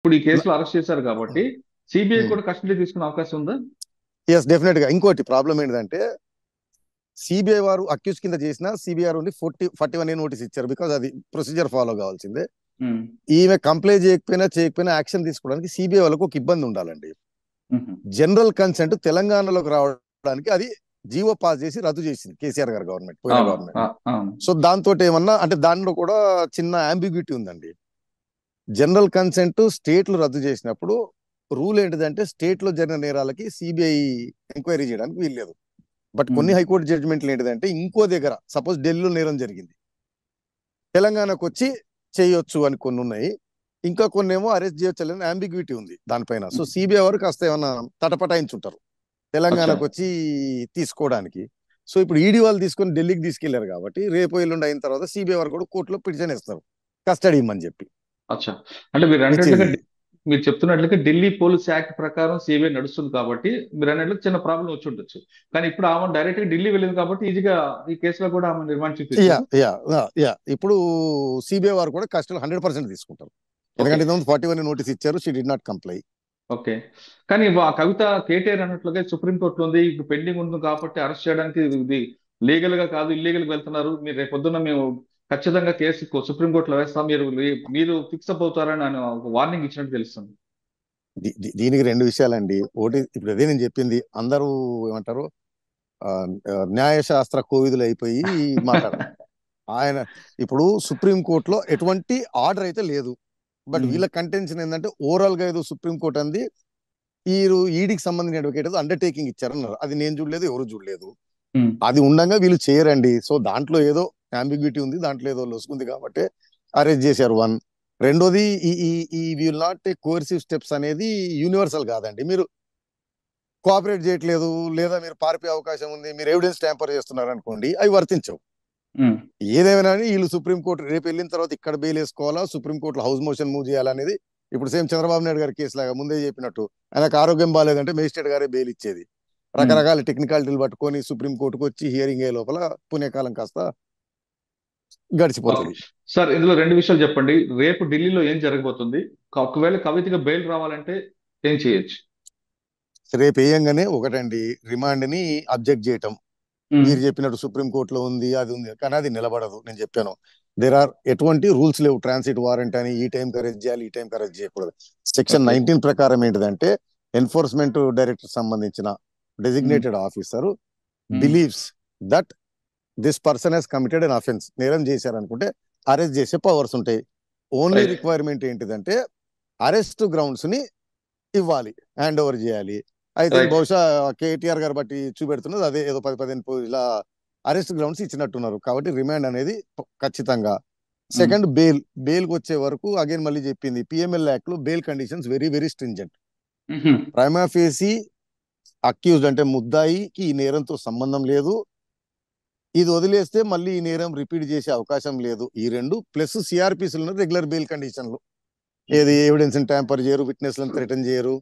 ఇప్పుడు ఈ కేసులో అరెస్ట్ చేశారు కాబట్టి సిబిఐ కూడా కస్టడీ తీసుకునే అవకాశం ఉందా? ఎస్, డెఫినెట్ గా. ఇంకోటి ప్రాబ్లం ఏంటంటే సిబిఐ వారు అక్యూజ్ కింద చేసిన సిబిఐ నుండి 41A నోటీస్ ఇచ్చారు. బికాజ్ అది ప్రొసీజర్ ఫాలో కావాల్సిందే. ఈమె కంప్లైంట్ చేయకపోయినా యాక్షన్ తీసుకోవడానికి సిబిఐ వాళ్ళకు ఒక ఇబ్బంది ఉండాలండి. జనరల్ కన్సెంట్ తెలంగాణలోకి రావడానికి అది జీవో పాస్ చేసి రద్దు చేసింది కేసీఆర్ గారు గవర్నమెంట్, పోయిన గవర్నమెంట్. సో దాంతో ఏమన్నా అంటే దానిలో కూడా చిన్న అంబిగ్యూటీ ఉందండి. జనరల్ కన్సెంట్ స్టేట్లు రద్దు చేసినప్పుడు రూల్ ఏంటిదంటే స్టేట్ లో జరిగిన నేరాలకి సిబిఐ ఎంక్వైరీ చేయడానికి వీల్లేదు. బట్ కొన్ని హైకోర్టు జడ్జిమెంట్లు ఏంటిదంటే ఇంకో దగ్గర సపోజ్ ఢిల్లీలో నేరం జరిగింది, తెలంగాణకు వచ్చి చేయొచ్చు అని కొన్ని ఉన్నాయి, ఇంకా కొన్ని ఏమో అరెస్ట్ చేయొచ్చు అని అంబిగ్యూటీ ఉంది దానిపైన. సో సిబిఐ వారు కాస్త ఏమన్నా తటపటాయించుంటారు తెలంగాణకు వచ్చి తీసుకోవడానికి. సో ఇప్పుడు ఈడీ వాళ్ళు తీసుకొని ఢిల్లీకి తీసుకెళ్లారు కాబట్టి రేపు ఎల్లుండి అయిన తర్వాత సిబిఐ వారు కూడా కోర్టులో పిటిషన్ ఇస్తారు కస్టడీ ఇమ్మని చెప్పి. అంటే మీరు చెప్తున్నట్లుగా ఢిల్లీ పోలీస్ యాక్ట్ ప్రకారం సిబిఐ నడుస్తుంది కాబట్టి మీరు అన్నట్లు చిన్న ప్రాబ్లం వచ్చి ఉండొచ్చు. కానీ ఇప్పుడు ఆమె డైరెక్ట్ గా ఢిల్లీ వెళ్ళింది కాబట్టి ఈజీగా ఈ కేసులో కూడా ఆమె రిమాండ్ యా ఇప్పుడు సిబిఐ వారు కూడా కస్టడీ 100% తీసుకుంటారు. ఎందుకంటే 41 నోటీస్ ఇచ్చారు, she did not comply. Okay. కానీ ఆ కవిత కేటీఆర్ అన్నట్లుగా సుప్రీంకోర్టులో ఉంది, ఇప్పుడు పెండింగ్ ఉంది కాబట్టి అరెస్ట్ చేయడానికి ఇది లీగల్ గా కాదు, ఇల్లీగల్ గా వెళ్తున్నారు, మీరు రేపు పొద్దున్న మేము ఖచ్చితంగా కేసు సుప్రీంకోర్టులో వేస్తాం, మీరు ఫిక్స్ అప్ అవుతారని ఆయన వార్నింగ్ ఇచ్చినట్టు తెలుస్తుంది. దీనికి రెండు విషయాలండి. ఒకటి, ఇప్పుడు అదే నేను చెప్పింది, అందరూ ఏమంటారు న్యాయశాస్త్ర కోవిదులు అయిపోయి మాట్లాడారు. ఆయన ఇప్పుడు సుప్రీంకోర్టులో ఎటువంటి ఆర్డర్ అయితే లేదు. బట్ వీళ్ళ కంటెన్షన్ ఏంటంటే ఓవరాల్ గా ఏదో సుప్రీంకోర్టు అంది ఈడీకి సంబంధించిన అడ్వకేట్ అండర్టేకింగ్ ఇచ్చారన్నారు. అది నేను చూడలేదు, ఎవరు చూడలేదు. అది ఉండగా వీళ్ళు చేయరండి. సో దాంట్లో ఏదో అంబిగ్యూటీ ఉంది, దాంట్లో ఏదో లొసుకుంది కాబట్టి అరెస్ట్ చేశారు. వన్. రెండోది, ఈ will not take coercive steps అనేది యూనివర్సల్ కాదండి. మీరు కోఆపరేట్ చేయట్లేదు లేదా మీరు పారిపోయే అవకాశం ఉంది, మీరు ఎవిడెన్స్ ట్యాంపర్ చేస్తున్నారు అనుకోండి, అవి వర్తించవు. ఏదేమైనా వీళ్ళు సుప్రీంకోర్టు రేపు వెళ్ళిన తర్వాత ఇక్కడ బెయిల్ వేసుకోవాలా, సుప్రీంకోర్టులో హౌస్ మోషన్ మూవ్ చేయాలనేది ఇప్పుడు సేమ్ చంద్రబాబు నాయుడు గారి కేసు లాగా ముందే చెప్పినట్టు ఆయనకు ఆరోగ్యం బాగాలేదంటే మేజిస్ట్రేట్ గారే బెయిల్ ఇచ్చేది. రకరకాల టెక్నికాలిటీలు పట్టుకొని సుప్రీంకోర్టుకు వచ్చి హియరింగ్ అయ్యే లోపల పుణ్యకాలం కాస్త గడిచిపోతుంది. సార్, ఇందులో రెండు విషయాలు చెప్పండి. రేపు ఢిల్లీలో ఏం జరగబోతుంది? ఒకవేళ కవితగా బెయిల్ రావాలంటే ఏం చేయొచ్చు? రేపు వేయంగానే ఒకటండి, రిమాండ్ ని అబ్జెక్ట్ చేయటం. మీరు చెప్పినట్టు సుప్రీంకోర్టులో ఉంది, అది ఉంది, కానీ అది నిలబడదు. నేను చెప్పాను దేర్ ఆర్ ఎటువంటి రూల్స్ లేవు. ట్రాన్సిట్ వారెంట్ అని ఈ టైం అరెస్ట్ చేయాలి, ఈ టైం అరెస్ట్ చేయకూడదు. సెక్షన్ 19 ప్రకారం ఏంటిదంటే ఎన్ఫోర్స్మెంట్ డైరెక్టర్ సంబంధించిన designated officer believes that this person he's committed an offence, నేరం చేశారనుకుంటే అరెస్ట్ చేసే పవర్స్ ఉంటాయి. ఓన్లీ రిక్వైర్మెంట్ ఏంటిదంటే అరెస్ట్ గ్రౌండ్స్ ని ఇవ్వాలి, హ్యాండ్ ఓవర్ చేయాలి. అయితే బహుశా కేటీఆర్ గారు బట్టి చూపెడుతున్నది అదే, ఏదో 10-15 ఇలా అరెస్ట్ గ్రౌండ్స్ ఇచ్చినట్టున్నారు. కాబట్టి రిమాండ్ అనేది ఖచ్చితంగా. సెకండ్, బెయిల్కి వచ్చే వరకు అగైన్ మళ్ళీ చెప్పింది, పిఎంఎల్ యాక్ట్ లో bail conditions very very stringent. Prima facie accused అంటే ముద్దాయికి ఈ నేరంతో సంబంధం లేదు, ఇది వదిలేస్తే మళ్ళీ ఈ నేరం రిపీట్ చేసే అవకాశం లేదు. ఈ రెండు ప్లస్ సిఆర్పిసిలో రెగ్యులర్ బెయిల్ కండిషన్లు, ఏది ఎవిడెన్స్ ట్యాంపర్ చేయరు, విట్నెస్ లను థ్రెటన్ చేయరు.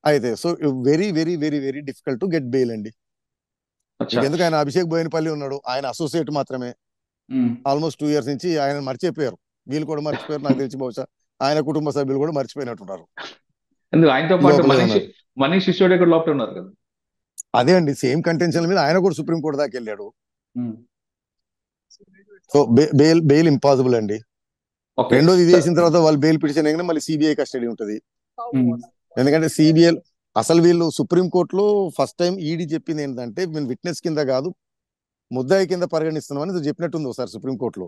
అయితే so very very very very difficult to get bail అండి. ఎందుకు, ఆయన అభిషేక్ బోయినపల్లి ఉన్నాడు, ఆయన అసోసియేట్ మాత్రమే. ఆల్మోస్ట్ 2 years నుంచి ఆయన మర్చిపోయారు, వీళ్ళు కూడా మర్చిపోయారు. నాకు తెలిసి బహుశా ఆయన కుటుంబ సభ్యులు కూడా మర్చిపోయినట్టున్నారు. అదే అండి, సేమ్ కంటెన్షన్ మీద ఆయన కూడా సుప్రీంకోర్టు దాకా వెళ్ళాడు. సో బెయిల్ ఇంపాసిబుల్ అండి. రెండోది, ఇది చేసిన తర్వాత వాళ్ళు బెయిల్ పిటిషన్ అయినా మళ్ళీ సిబిఐ కస్టడీ ఉంటుంది. ఎందుకంటే సిబిఐ అసలు వీళ్ళు సుప్రీంకోర్టులో ఫస్ట్ టైం ఈడీ చెప్పింది ఏంటంటే మేము విట్నెస్ కింద కాదు ముద్దాయి కింద పరిగణిస్తున్నామని చెప్పినట్టుంది ఒకసారి సుప్రీంకోర్టులో.